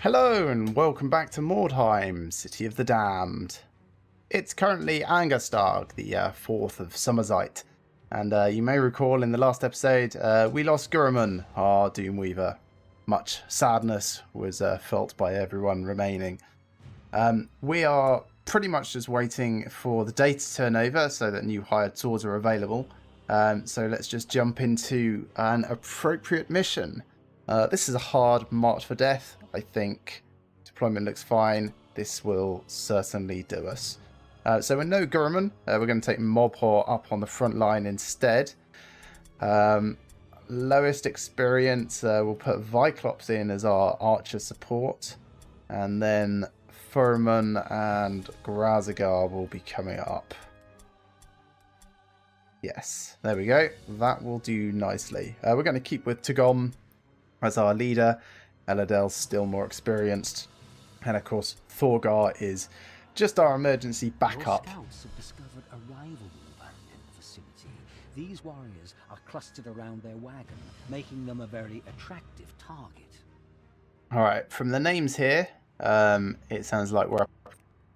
Hello and welcome back to Mordheim, City of the Damned. It's currently Angerstag, the 4th of Summerzeit, and you may recall in the last episode we lost Gurman, our Doomweaver. Much sadness was felt by everyone remaining. We are pretty much just waiting for the day to turn over so that new hired swords are available. So let's just jump into an appropriate mission. This is a hard march for death. I think deployment looks fine. This will certainly do us. So we're no Gurman. We're going to take Mordheim up on the front line instead. Lowest experience, we'll put Viclops in as our archer support. And then Furman and Grazagar will be coming up. Yes, there we go. That will do nicely. We're going to keep with Tagom as our leader. Eladell's still more experienced. And of course, Thorgar is just our emergency backup. Your scouts have discovered a rival Warband in the vicinity. These warriors are clustered around their wagon, making them a very attractive target. Alright, from the names here, it sounds like we're up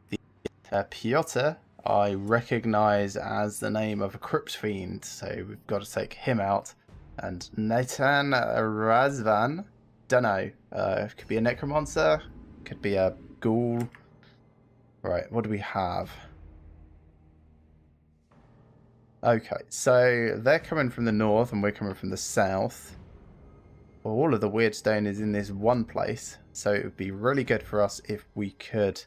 the Piotr I recognise as the name of a crypt fiend, so we've got to take him out. And Nathan Razvan, dunno, could be a Necromunda, could be a ghoul. Right, what do we have? Okay, so they're coming from the north and we're coming from the south. All of the Weirdstone is in this one place, so it would be really good for us if we could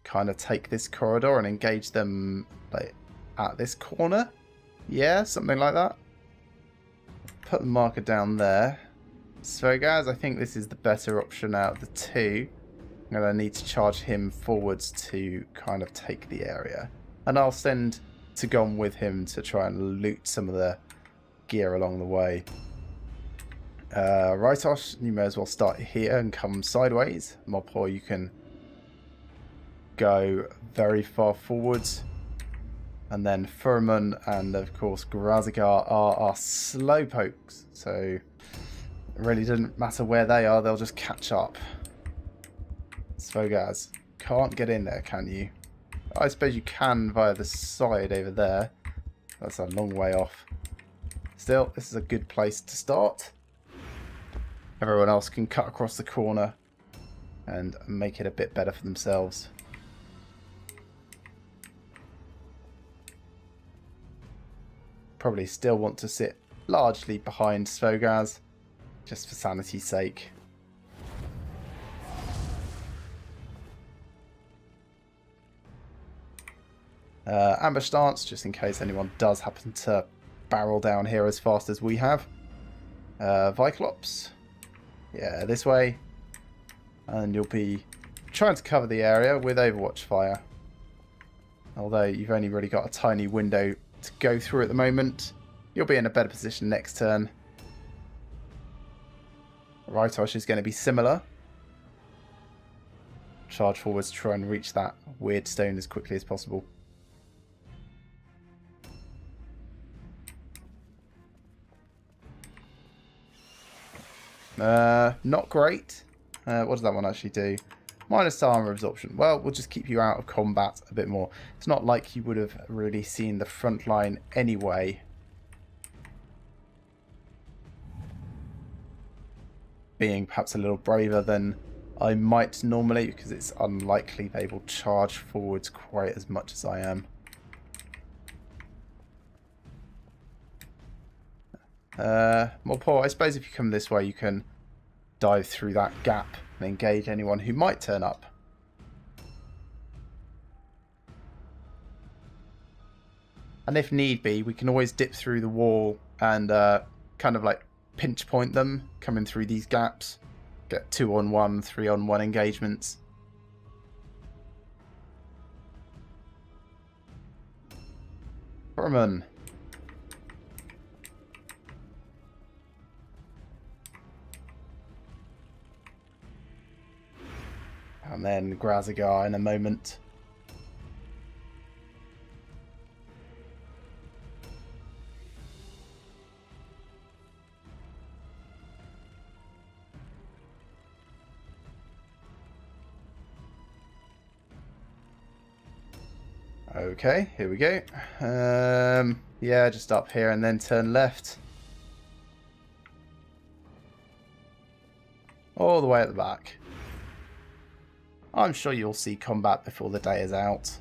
kind of take this corridor and engage them like at this corner. Yeah, something like that. Put the marker down there. So guys, I think this is the better option out of the two. I'm going to need to charge him forwards to kind of take the area. And I'll send Tagom with him to try and loot some of the gear along the way. Rytosh, you may as well start here and come sideways. Mordheim, you can go very far forwards. And then Furman and of course Grazagar are our slowpokes. So it really doesn't matter where they are, they'll just catch up. Svogaz, can't get in there, can you? I suppose you can via the side over there. That's a long way off. Still, this is a good place to start. Everyone else can cut across the corner and make it a bit better for themselves. Probably still want to sit largely behind Svogaz, just for sanity's sake. Ambush stance, just in case anyone does happen to barrel down here as fast as we have. Viclops, yeah, this way. And you'll be trying to cover the area with Overwatch fire. Although you've only really got a tiny window to go through at the moment. You'll be in a better position next turn. Rytosh is going to be similar. Charge forwards to try and reach that weird stone as quickly as possible. Not great. What does that one actually do? Minus armor absorption. Well, we'll just keep you out of combat a bit more. It's not like you would have really seen the front line anyway. Being perhaps a little braver than I might normally, because it's unlikely they will charge forwards quite as much as I am. Mordheim, I suppose if you come this way you can dive through that gap and engage anyone who might turn up. And if need be, we can always dip through the wall and kind of like pinch point them coming through these gaps. Get 2-on-1, 3-on-1 engagements. Furman. And then Grazagar in a moment. Okay, here we go. Yeah, just up here and then turn left. All the way at the back. I'm sure you'll see combat before the day is out.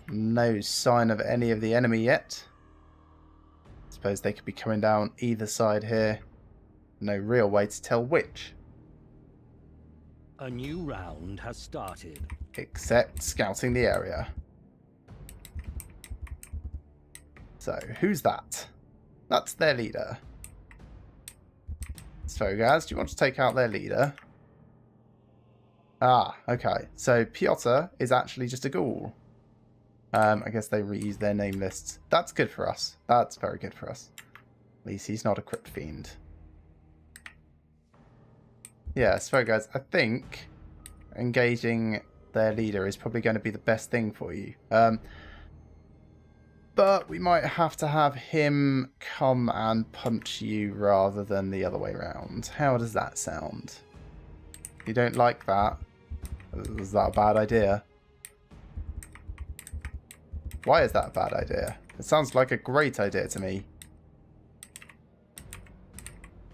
No sign of any of the enemy yet. Suppose they could be coming down either side here. No real way to tell which. A new round has started. Except scouting the area. So, who's that? That's their leader. So, guys, do you want to take out their leader? Ah, okay. So, Piotr is actually just a ghoul. I guess they reuse their name lists. That's good for us. That's very good for us. At least he's not a crypt fiend. Yeah, so guys, I think engaging their leader is probably going to be the best thing for you. But we might have to have him come and punch you rather than the other way around. How does that sound? You don't like that? Was that a bad idea? Why is that a bad idea? It sounds like a great idea to me.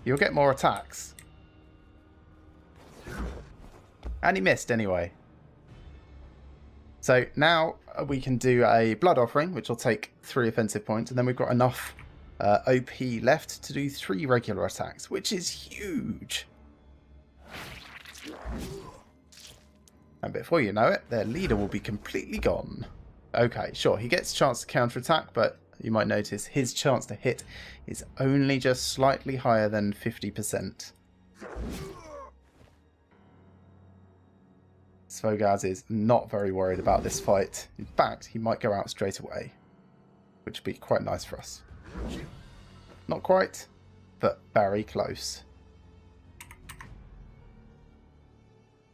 You'll get more attacks. And he missed anyway. So now we can do a blood offering, which will take 3 offensive points. And then we've got enough OP left to do 3 regular attacks, which is huge. And before you know it, their leader will be completely gone. Okay, sure, he gets a chance to counterattack, but you might notice his chance to hit is only just slightly higher than 50%. Svogaz is not very worried about this fight. In fact, he might go out straight away, which would be quite nice for us. Not quite, but very close.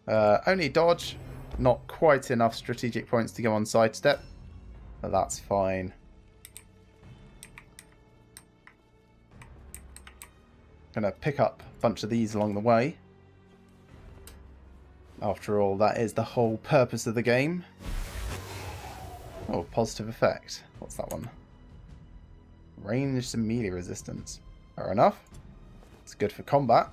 Only dodge. Not quite enough strategic points to go on sidestep, but that's fine. Gonna pick up a bunch of these along the way. After all, that is the whole purpose of the game. Oh, positive effect. What's that one? Ranged and melee resistance. Fair enough. It's good for combat.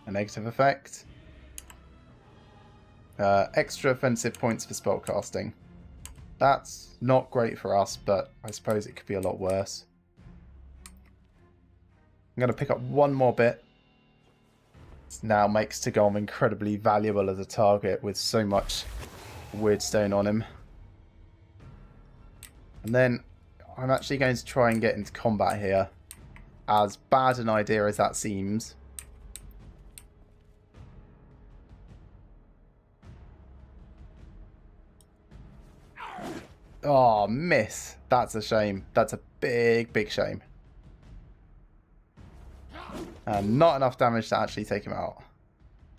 A negative effect. Extra offensive points for spellcasting. That's not great for us, but I suppose it could be a lot worse. I'm going to pick up one more bit. This now makes Tagom incredibly valuable as a target with so much weirdstone on him. And then I'm actually going to try and get into combat here. As bad an idea as that seems. Oh, miss. That's a shame. That's a big, big shame. And not enough damage to actually take him out.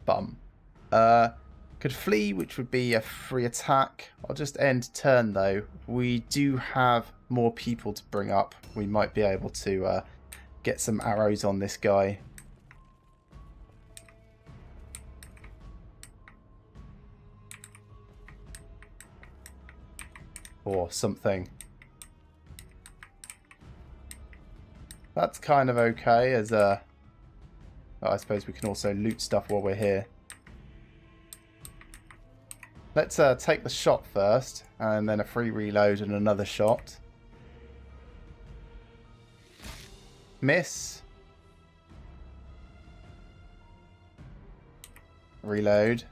Bum. Could flee, which would be a free attack. I'll just end turn, though. We do have more people to bring up. We might be able to get some arrows on this guy. Or something. That's kind of okay as a... I suppose we can also loot stuff while we're here. Let's take the shot first, and then a free reload and another shot. Miss. Reload.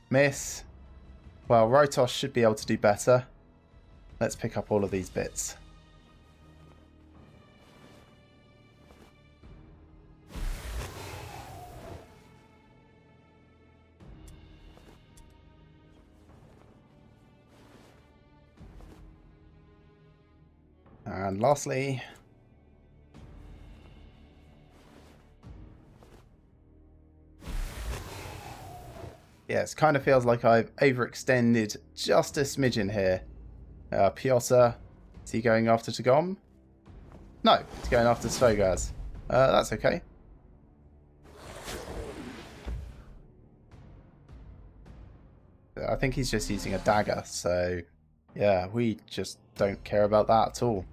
Miss. Well, Rotos should be able to do better. Let's pick up all of these bits. And lastly, Yes, kind of feels like I've overextended just a smidgen here. Piotr, is he going after Tagom? No, he's going after Svogaz. That's okay. I think he's just using a dagger, so yeah, we just don't care about that at all.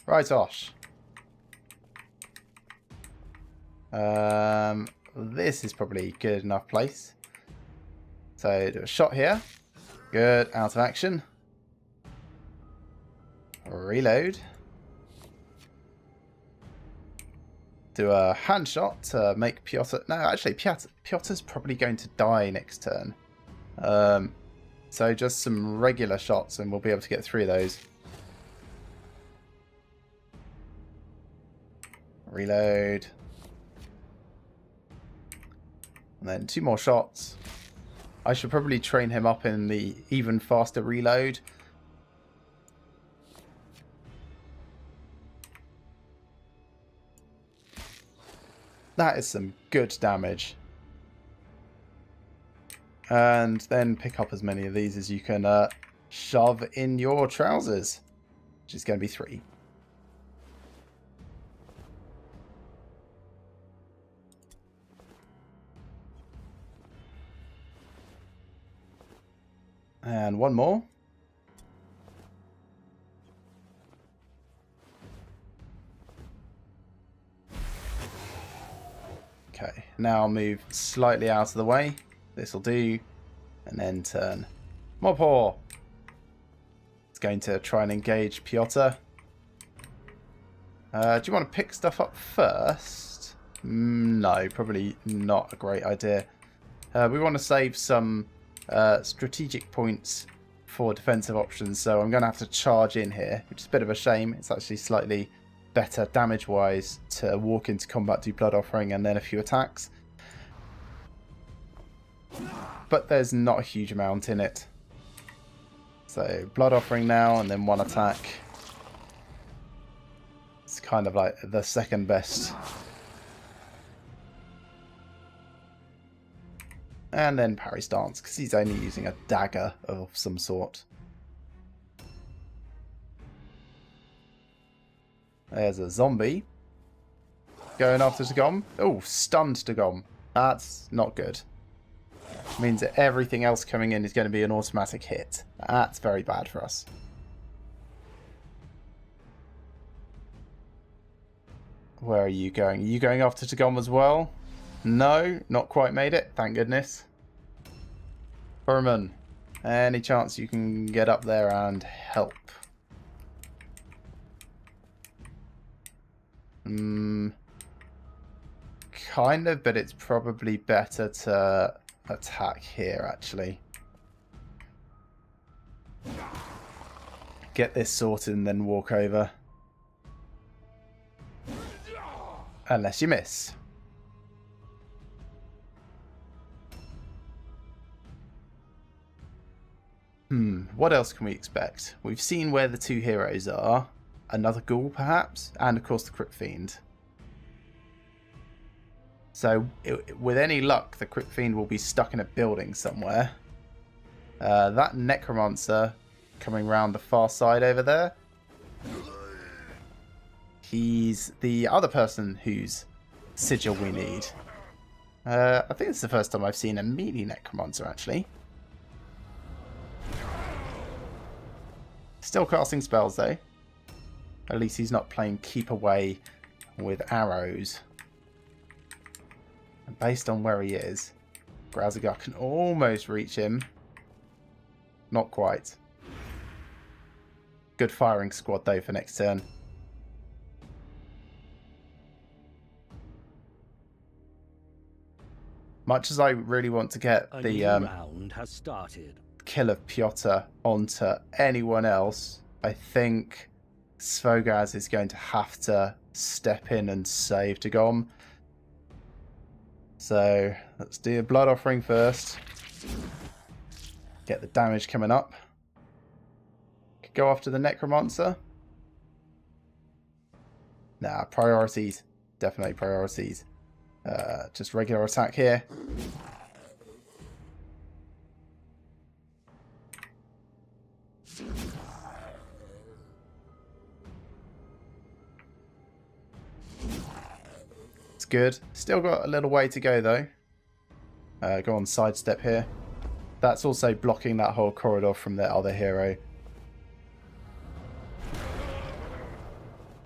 Right, Osh. This is probably a good enough place. So do a shot here. Good, out of action. Reload. Do a hand shot to make Piotr... No, actually, Piotr's probably going to die next turn. So just some regular shots and we'll be able to get through those. Reload. And then 2 more shots. I should probably train him up in the even faster reload. That is some good damage. And then pick up as many of these as you can shove in your trousers, which is going to be 3. And 1 more. Okay, now I'll move slightly out of the way. This will do. And then turn. Mopor! It's going to try and engage Piotr. Do you want to pick stuff up first? No, probably not a great idea. We want to save some strategic points for defensive options, so I'm going to have to charge in here, which is a bit of a shame. It's actually slightly better damage-wise to walk into combat, do Blood Offering, and then a few attacks. But there's not a huge amount in it. So, Blood Offering now, and then 1 attack. It's kind of like the second best. And then Parry Stance, because he's only using a dagger of some sort. There's a zombie. Going after Tagom. Oh, stunned Tagom. That's not good. Means that everything else coming in is going to be an automatic hit. That's very bad for us. Where are you going? Are you going after Tagom as well? No, not quite made it. Thank goodness. Furman, any chance you can get up there and help? Kind of, but it's probably better to attack here, actually. Get this sorted and then walk over. Unless you miss. What else can we expect? We've seen where the 2 heroes are. Another ghoul, perhaps? And, of course, the Crypt Fiend. So, with any luck, the Crypt Fiend will be stuck in a building somewhere. That Necromancer coming round the far side over there. He's the other person whose sigil we need. I think it's the first time I've seen a melee Necromancer, actually. Still casting spells, though. At least he's not playing keep away with arrows. And based on where he is, Grazigar can almost reach him. Not quite. Good firing squad, though, for next turn. Much as I really want to get the round has started. Kill of Piotr onto anyone else, I think Svogaz is going to have to step in and save Tagom. So let's do a Blood Offering first. Get the damage coming up. Could go after the Necromancer. Nah, priorities. Definitely priorities. Just regular attack here. It's good. Still got a little way to go though. Go on sidestep here. That's also blocking that whole corridor from the other hero.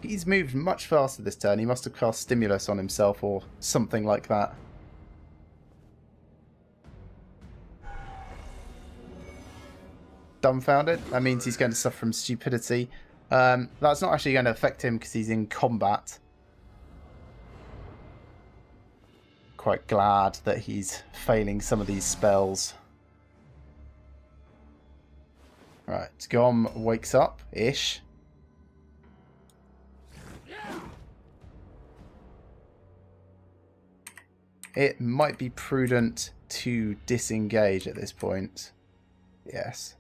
He's moved much faster this turn. He must have cast Stimulus on himself or something like that. Dumbfounded. That means he's going to suffer from stupidity. That's not actually going to affect him because he's in combat. Quite glad that he's failing some of these spells. Right, Gom wakes up-ish. It might be prudent to disengage at this point. Yes.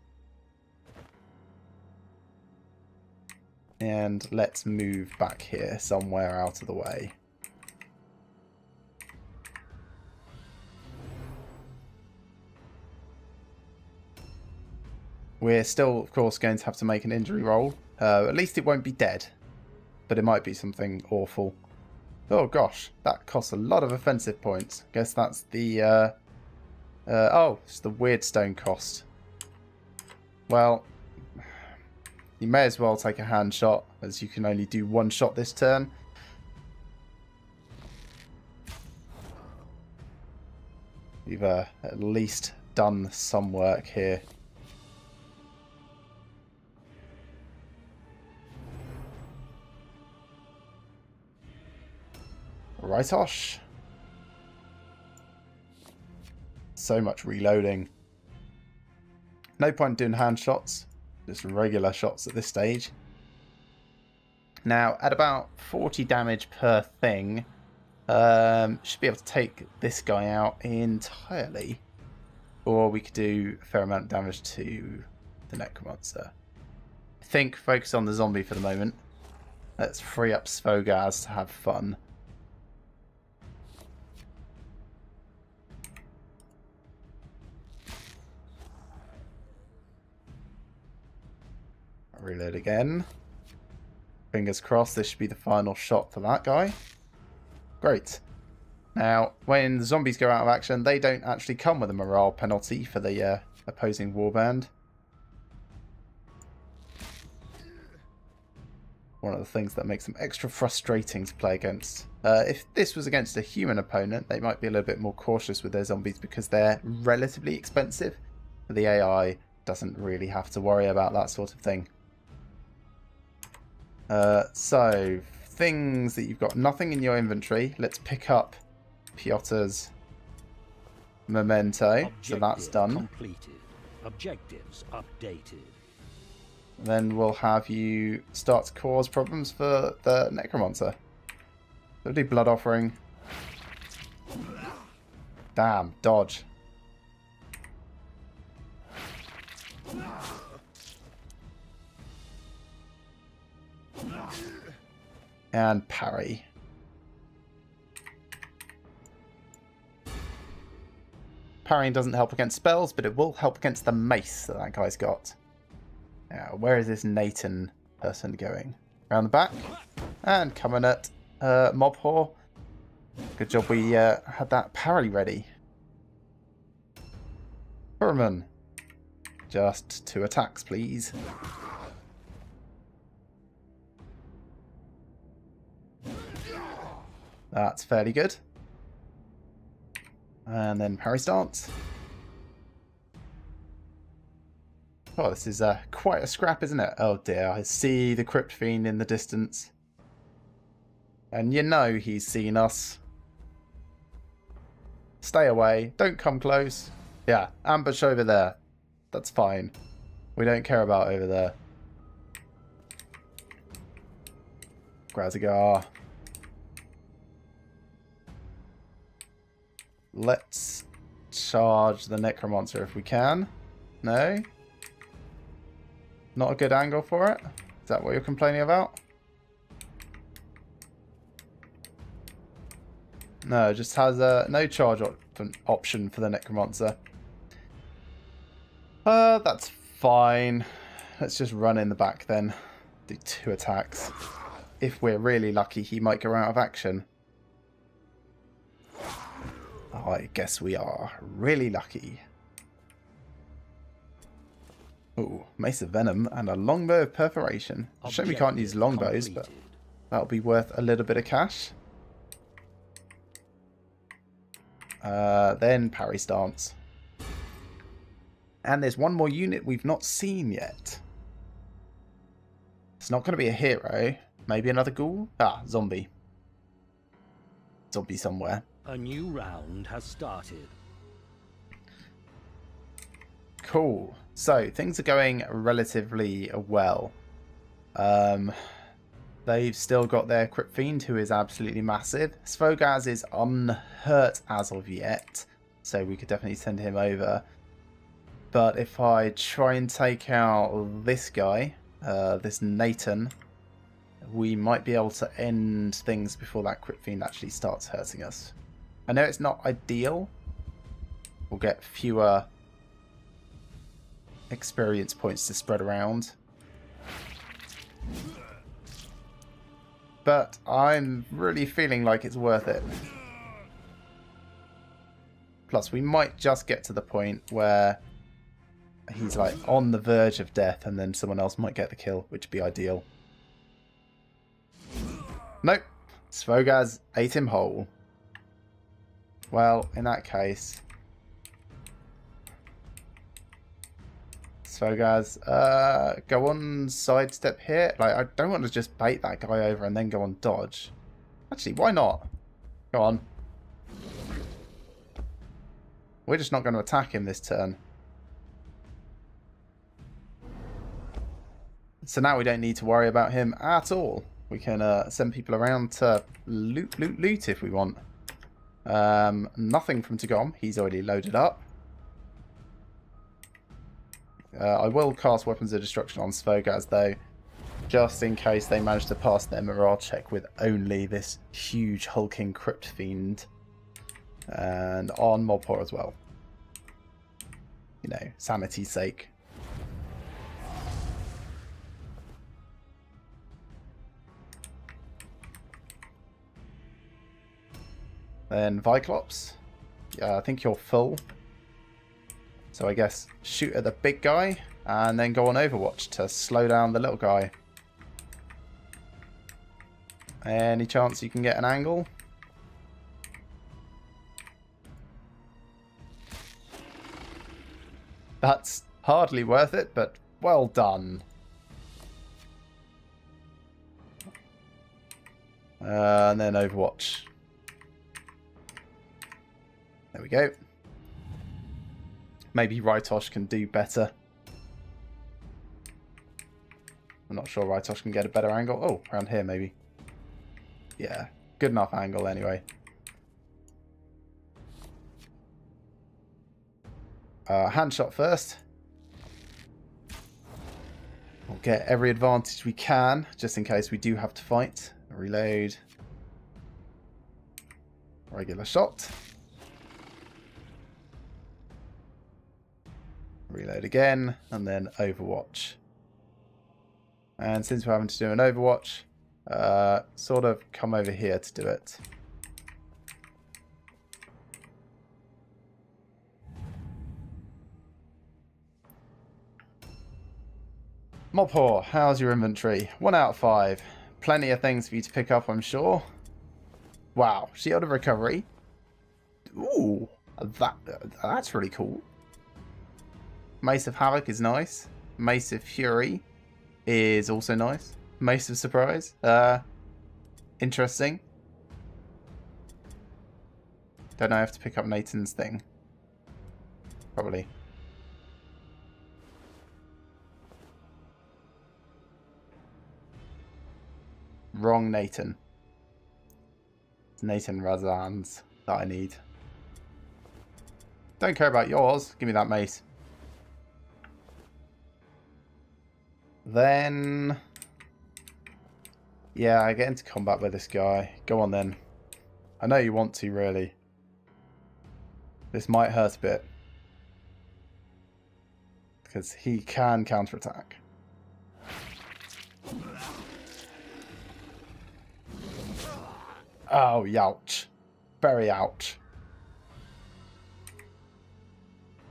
And let's move back here somewhere out of the way. We're still, of course, going to have to make an injury roll. At least it won't be dead. But it might be something awful. Oh gosh, that costs a lot of offensive points. Guess that's the... oh, it's the weird stone cost. Well, you may as well take a hand shot, as you can only do one shot this turn. We've at least done some work here. Rightosh. So much reloading. No point doing hand shots. Just regular shots at this stage. Now, at about 40 damage per thing, should be able to take this guy out entirely. Or we could do a fair amount of damage to the Necromancer. I think focus on the zombie for the moment. Let's free up Svogaz to have fun. Reload again. Fingers crossed this should be the final shot for that guy. Great. Now, when the zombies go out of action, they don't actually come with a morale penalty for the opposing warband. One of the things that makes them extra frustrating to play against. If this was against a human opponent, they might be a little bit more cautious with their zombies because they're relatively expensive. But the AI doesn't really have to worry about that sort of thing. So, things that you've got nothing in your inventory. Let's pick up Piotr's memento. So that's done. Completed. Objectives updated. Then we'll have you start to cause problems for the Necromancer. We'll do Blood Offering. Damn, dodge. And parry. Parrying doesn't help against spells, but it will help against the mace that that guy's got. Now, where is this Nathan person going? Around the back. And coming at Mob Whore. Good job we had that parry ready. Furman. Just 2 attacks, please. That's fairly good. And then parry stance. Oh, this is quite a scrap, isn't it? Oh dear, I see the Crypt Fiend in the distance. And you know he's seen us. Stay away. Don't come close. Yeah, ambush over there. That's fine. We don't care about over there. Grazigar. Let's charge the Necromancer if we can. No? Not a good angle for it? Is that what you're complaining about? No, it just has no charge option for the Necromancer. That's fine. Let's just run in the back then. Do 2 attacks. If we're really lucky, he might go out of action. Oh, I guess we are really lucky. Ooh, Mace of Venom and a Longbow of Perforation. Shame we can't use longbows, but that'll be worth a little bit of cash. Then Parry Stance. And there's one more unit we've not seen yet. It's not going to be a hero. Maybe another ghoul? Ah, zombie. Zombie somewhere. A new round has started. Cool. So, things are going relatively well. They've still got their Crypt Fiend, who is absolutely massive. Svogaz is unhurt as of yet, so we could definitely send him over. But if I try and take out this guy, this Nathan, we might be able to end things before that Crypt Fiend actually starts hurting us. I know it's not ideal. We'll get fewer experience points to spread around. But I'm really feeling like it's worth it. Plus, we might just get to the point where he's like on the verge of death and then someone else might get the kill, which would be ideal. Nope. Svogaz ate him whole. Well, in that case, Svogaz, go on sidestep here. Like, I don't want to just bait that guy over and then go on dodge. Actually, why not? Go on. We're just not going to attack him this turn. So now we don't need to worry about him at all. We can send people around to loot if we want. Nothing from Tagom. He's already loaded up. I will cast Weapons of Destruction on Svogaz though, just in case they manage to pass their morale check with only this huge hulking Crypt Fiend. And on Mobhor as well. You know, sanity's sake. Then Viclops. Yeah, I think you're full. So I guess shoot at the big guy and then go on Overwatch to slow down the little guy. Any chance you can get an angle? That's hardly worth it, but well done. And then Overwatch. There we go. Maybe Rytosh can do better. I'm not sure Rytosh can get a better angle. Oh, around here maybe. Yeah, good enough angle anyway. Hand shot first. We'll get every advantage we can, just in case we do have to fight. Reload. Regular shot. Reload again, and then Overwatch. And since we're having to do an Overwatch, sort of come over here to do it. Mobhor, how's your inventory? 1 out of 5. Plenty of things for you to pick up, I'm sure. Wow, Shield of Recovery. Ooh, that's really cool. Mace of Havoc is nice. Mace of Fury is also nice. Mace of Surprise. Interesting. Don't know, I have to pick up Nathan's thing. Probably. Wrong Nathan. It's Nathan Razan's that I need. Don't care about yours. Give me that mace. Then, yeah, I get into combat with this guy. Go on then. I know you want to, really. This might hurt a bit. Because he can counterattack. Oh, youch. Very ouch.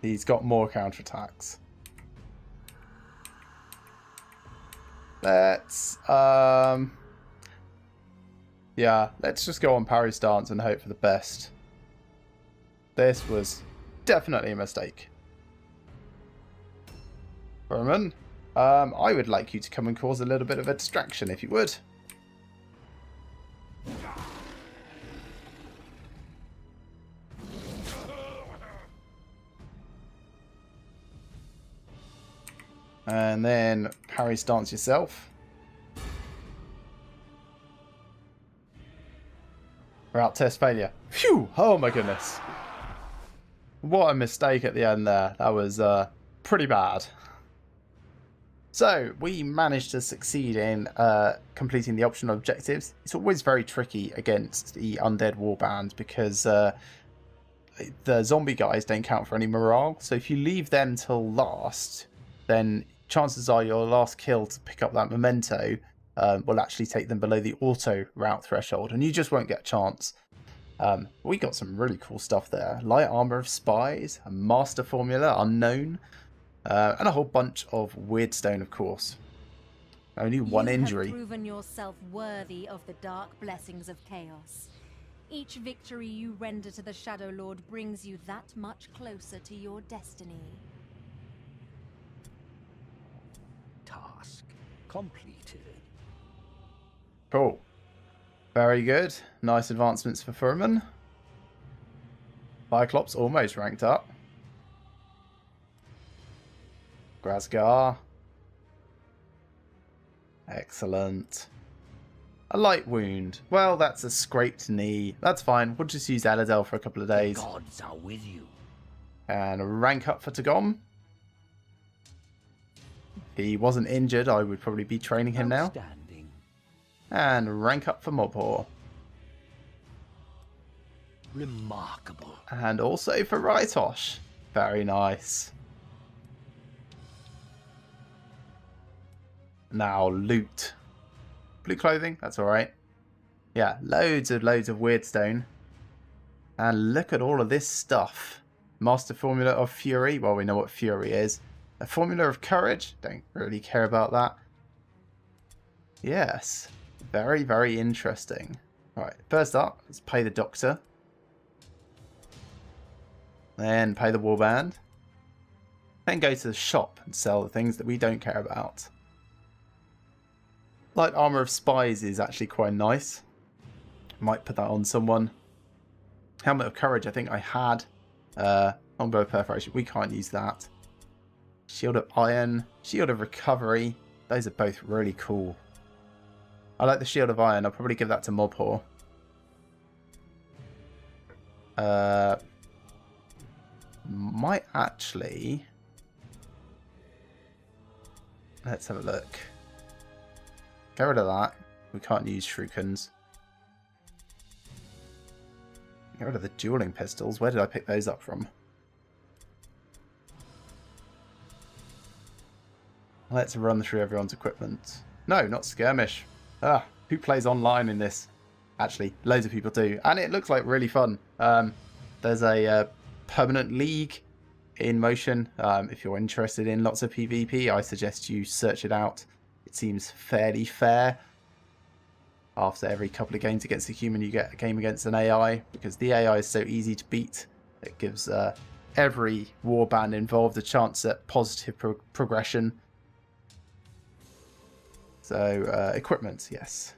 He's got more counterattacks. Let's yeah, let's just go on parry stance and hope for the best. This was definitely a mistake. Berman, I would like you to come and cause a little bit of a distraction, if you would. And then parry stance yourself. Route test failure. Phew! Oh my goodness. What a mistake at the end there. That was pretty bad. So, we managed to succeed in completing the optional objectives. It's always very tricky against the Undead Warband because the zombie guys don't count for any morale. So if you leave them till last, then chances are your last kill to pick up that memento will actually take them below the auto route threshold, and you just won't get a chance. We got some really cool stuff there. Light armor of spies, a master formula, unknown, and a whole bunch of weirdstone, of course. Only one injury. You have proven yourself worthy of the dark blessings of chaos. Each victory you render to the Shadow Lord brings you that much closer to your destiny. Task completed. Cool. Very good. Nice advancements for Furman. Cyclops almost ranked up. Grasgar. Excellent. A light wound. Well, that's a scraped knee. That's fine. We'll just use Eladel for a couple of days. The gods are with you. And rank up for Tagom. If he wasn't injured, I would probably be training him now. Outstanding. And rank up for Mobhor. Remarkable. And also for Rytosh. Very nice. Now, loot. Blue clothing, that's alright. Yeah, loads of weirdstone. And look at all of this stuff. Master formula of fury. Well, we know what fury is. A formula of courage. Don't really care about that. Yes. Very, very interesting. Right, first up, let's pay the doctor. Then pay the warband. Then go to the shop and sell the things that we don't care about. Light armor of spies is actually quite nice. Might put that on someone. Helmet of courage, I think I had. Longbow of perforation, we can't use that. Shield of iron, shield of recovery. Those are both really cool. I like the shield of iron. I'll probably give that to Mobhor. Might actually. Let's have a look. Get rid of that. We can't use shurikens. Get rid of the dueling pistols. Where did I pick those up from? Let's run through everyone's equipment. No, not skirmish. Who plays online in this? Actually, loads of people do. And it looks like really fun. There's a permanent league in motion. If you're interested in lots of PvP, I suggest you search it out. It seems fairly fair. After every couple of games against a human, you get a game against an AI. Because the AI is so easy to beat. It gives every warband involved a chance at positive progression. So, equipment, yes.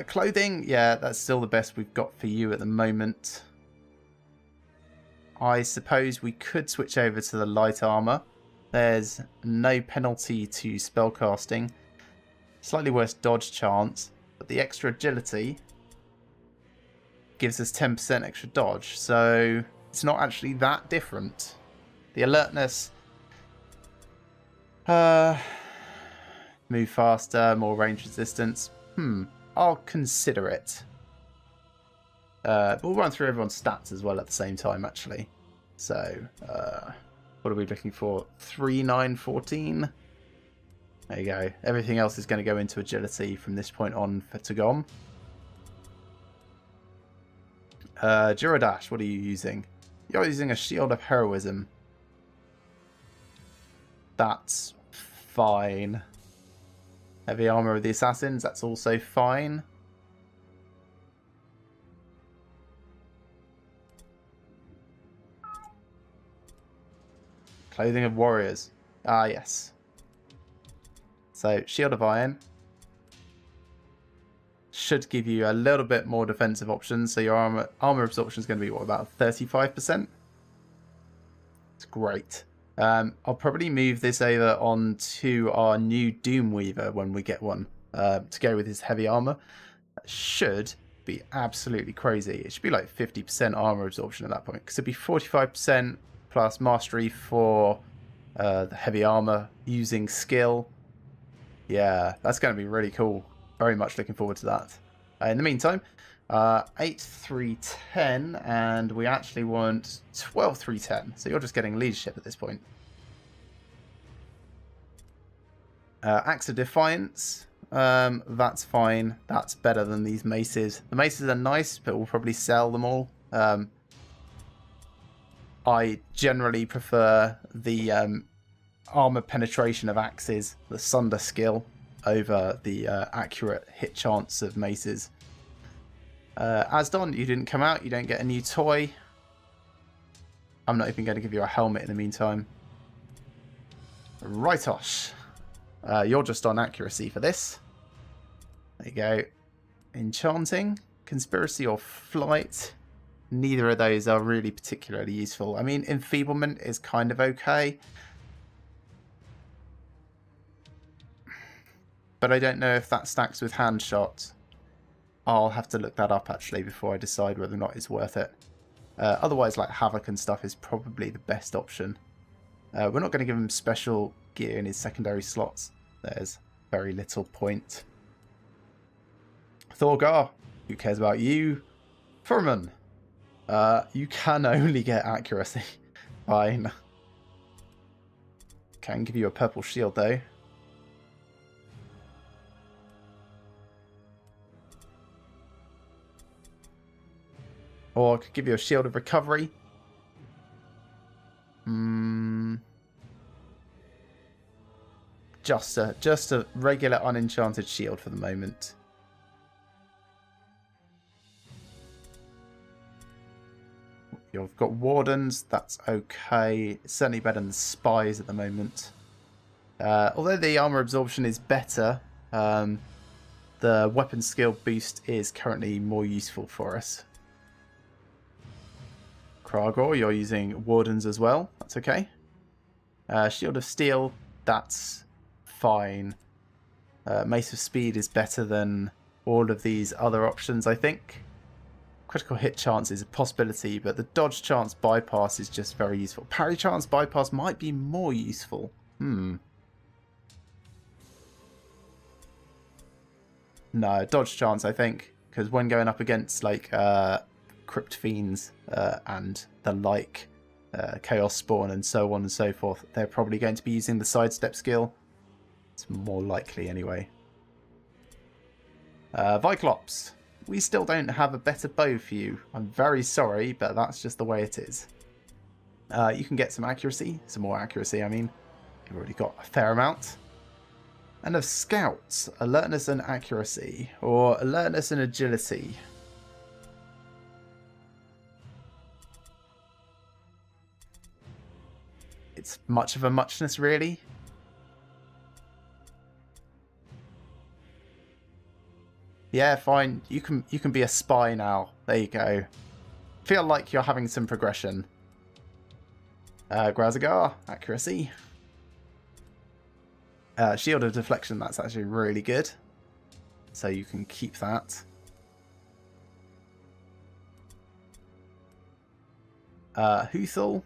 Clothing, yeah, that's still the best we've got for you at the moment. I suppose we could switch over to the light armor. There's no penalty to spellcasting. Slightly worse dodge chance, but the extra agility gives us 10% extra dodge, so it's not actually that different. The alertness, move faster, more range resistance. I'll consider it. We'll run through everyone's stats as well at the same time, actually. So, what are we looking for? 3, 9, 14. There you go. Everything else is going to go into agility from this point on for Tagom. Jiradash, what are you using? You're using a Shield of Heroism. That's fine. Heavy Armor of the Assassins, that's also fine. Clothing of Warriors. Ah, yes. So, Shield of Iron should give you a little bit more defensive options. So your armor absorption is going to be, what, about 35%? It's great. I'll probably move this over onto our new Doomweaver when we get one to go with his heavy armor. That should be absolutely crazy. It should be like 50% armor absorption at that point, because it'd be 45% plus mastery for the heavy armor using skill. Yeah, that's going to be really cool. Very much looking forward to that. In the meantime, 8-3-10, and we actually want 12-3-10. So you're just getting leadership at this point. Axe of Defiance. That's fine. That's better than these maces. The maces are nice, but we'll probably sell them all. I generally prefer the armor penetration of axes, the Sunder skill, over the accurate hit chance of maces. Asdon, you didn't come out. You don't get a new toy. I'm not even going to give you a helmet in the meantime. Rightosh. You're just on accuracy for this. There you go. Enchanting, Conspiracy, or Flight. Neither of those are really particularly useful. I mean, Enfeeblement is kind of okay. But I don't know if that stacks with Handshot. I'll have to look that up, actually, before I decide whether or not it's worth it. Otherwise, like, Havoc and stuff is probably the best option. We're not going to give him special gear in his secondary slots. There's very little point. Thorgar, who cares about you? Furman, you can only get accuracy. Fine. Can give you a purple shield, though. Or I could give you a shield of recovery. Just a regular unenchanted shield for the moment. You've got Wardens, that's okay. It's certainly better than Spies at the moment. Although the armor absorption is better, the weapon skill boost is currently more useful for us. Kragor, you're using Wardens as well. That's okay. Shield of Steel, that's fine. Mace of Speed is better than all of these other options, I think. Critical hit chance is a possibility, but the dodge chance bypass is just very useful. Parry chance bypass might be more useful. No, dodge chance, I think, because when going up against like Crypt Fiends and the like, Chaos Spawn and so on and so forth, they're probably going to be using the sidestep skill. It's more likely anyway. Viclops, we still don't have a better bow for you. I'm very sorry, but that's just the way it is. You can get some accuracy, some more accuracy, I mean. You've already got a fair amount. And of Scouts, alertness and accuracy, or alertness and agility. It's much of a muchness, really. Yeah, fine. You can be a spy now. There you go. Feel like you're having some progression. Grazagar, accuracy. Shield of Deflection, that's actually really good. So you can keep that. Huthul.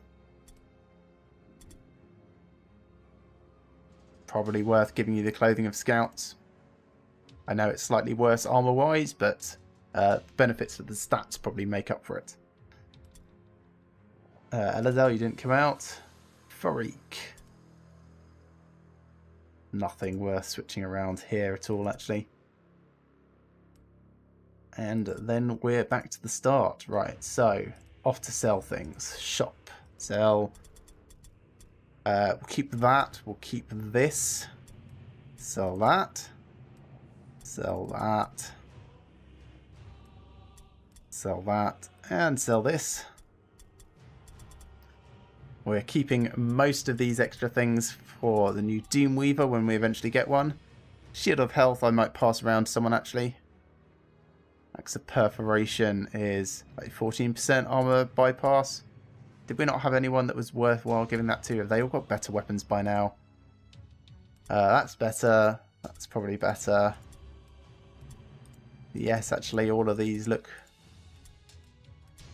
Probably worth giving you the Clothing of Scouts. I know it's slightly worse armor-wise, but benefits of the stats probably make up for it. Elazar, you didn't come out. Farik. nothing worth switching around here at all, actually. And then we're back to the start. Right, so off to sell things. Shop, sell. We'll keep that. We'll keep this. Sell that. Sell that. Sell that. And sell this. We're keeping most of these extra things for the new Doomweaver when we eventually get one. Shield of Health I might pass around to someone, actually. Axe of Perforation is like 14% armor bypass. Did we not have anyone that was worthwhile giving that to? Have they all got better weapons by now? That's better. That's probably better. Yes, actually, all of these look...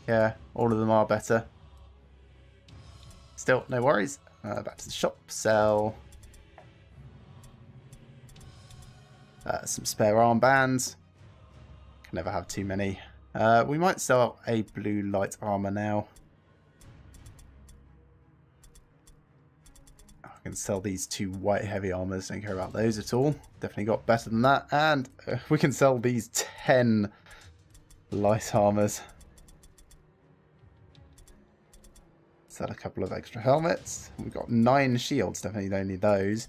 Yeah, all of them are better. Still, no worries. Back to the shop. Sell. Some spare armbands. Can never have too many. We might sell a blue light armor now. I can sell these 2 white heavy armors. Don't care about those at all. Definitely got better than that. And we can sell these 10 light armors. Sell a couple of extra helmets. We've got 9 shields. Definitely don't need those.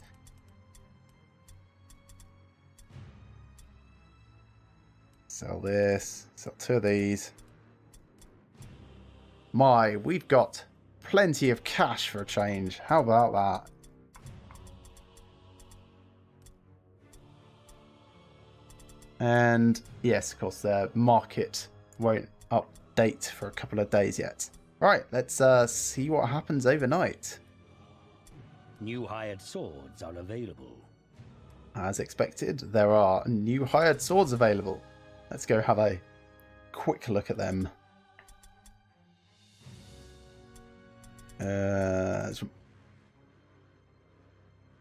Sell this. Sell 2 of these. We've got plenty of cash for a change. How about that? And yes, of course, the market won't update for a couple of days yet. Right, let's see what happens overnight. New hired swords are available. As expected, there are new hired swords available. Let's go have a quick look at them. So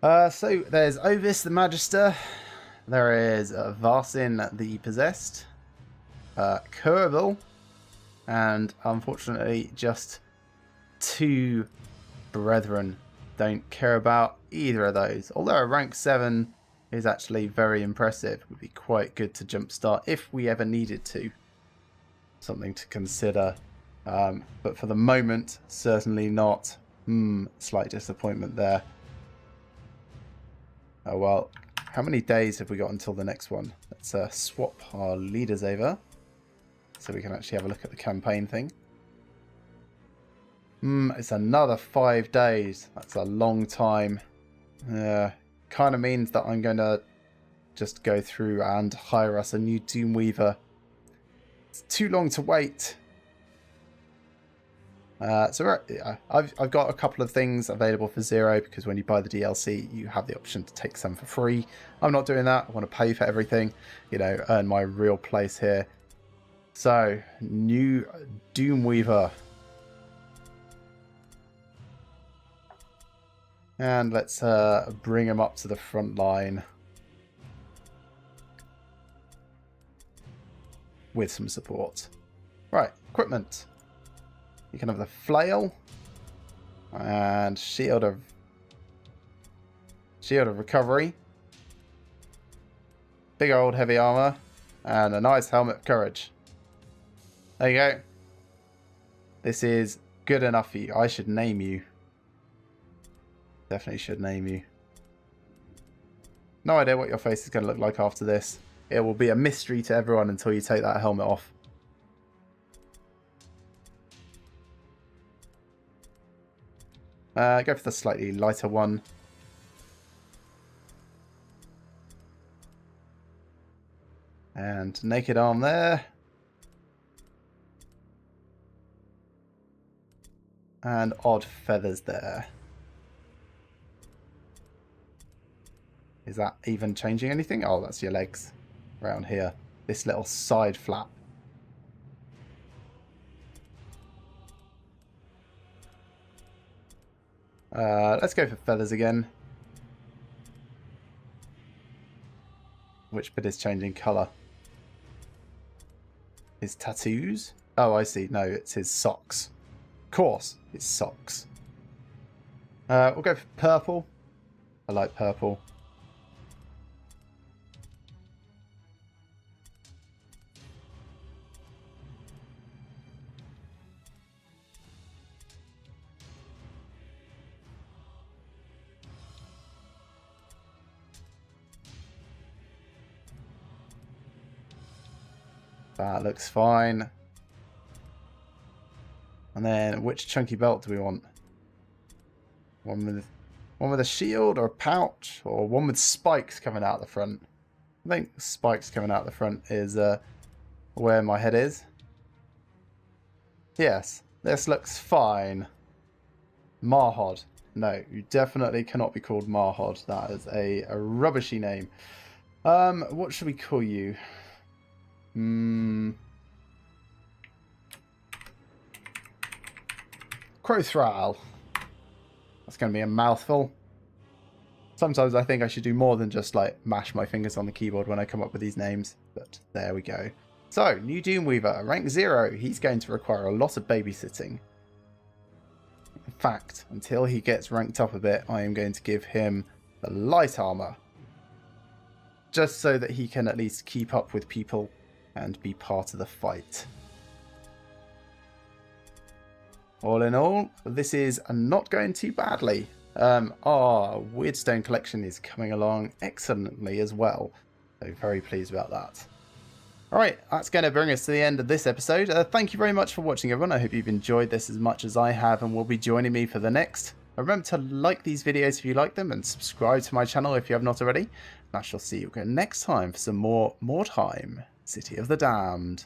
there's Ovis the Magister. There is Varsin the Possessed. Kerbal. And unfortunately, just 2 Brethren. Don't care about either of those. Although a rank 7 is actually very impressive. Would be quite good to jumpstart if we ever needed to. Something to consider. But for the moment, certainly not. Slight disappointment there. Oh well. How many days have we got until the next one? Let's swap our leaders over. So we can actually have a look at the campaign thing. It's another 5 days. That's a long time. Kind of means that I'm going to just go through and hire us a new Doomweaver. It's too long to wait. I've got a couple of things available for 0 because when you buy the DLC, you have the option to take some for free. I'm not doing that. I want to pay for everything. You know, earn my real place here. So, new Doomweaver. And let's bring him up to the front line. With some support. Right, equipment. You can have the flail. And shield of recovery. Big old heavy armor. And a nice helmet of courage. There you go. This is good enough for you. I should name you. Definitely should name you. No idea what your face is going to look like after this. It will be a mystery to everyone until you take that helmet off. Go for the slightly lighter one. And naked arm there. And odd feathers there. Is that even changing anything? Oh, that's your legs around here. This little side flap. Let's go for feathers again. Which bit is changing colour? His tattoos? Oh, I see. No, it's his socks. Of course, it's socks. We'll go for purple. I like purple. That looks fine. And then, which chunky belt do we want? One with a shield or a pouch, or one with spikes coming out the front? I think spikes coming out the front is where my head is. Yes, this looks fine. Marhod. No, you definitely cannot be called Marhod. That is a rubbishy name. What should we call you? Crowthral. That's going to be a mouthful. Sometimes I think I should do more than just like mash my fingers on the keyboard when I come up with these names. But there we go. So, new Doomweaver, rank 0. He's going to require a lot of babysitting. In fact, until he gets ranked up a bit, I am going to give him the light armor. Just so that he can at least keep up with people and be part of the fight. All in all, this is not going too badly. Our Weirdstone collection is coming along excellently as well. So very pleased about that. Alright, that's going to bring us to the end of this episode. Thank you very much for watching, everyone. I hope you've enjoyed this as much as I have and will be joining me for the next. Remember to like these videos if you like them and subscribe to my channel if you have not already. And I shall see you again next time for some more Mordheim, City of the Damned.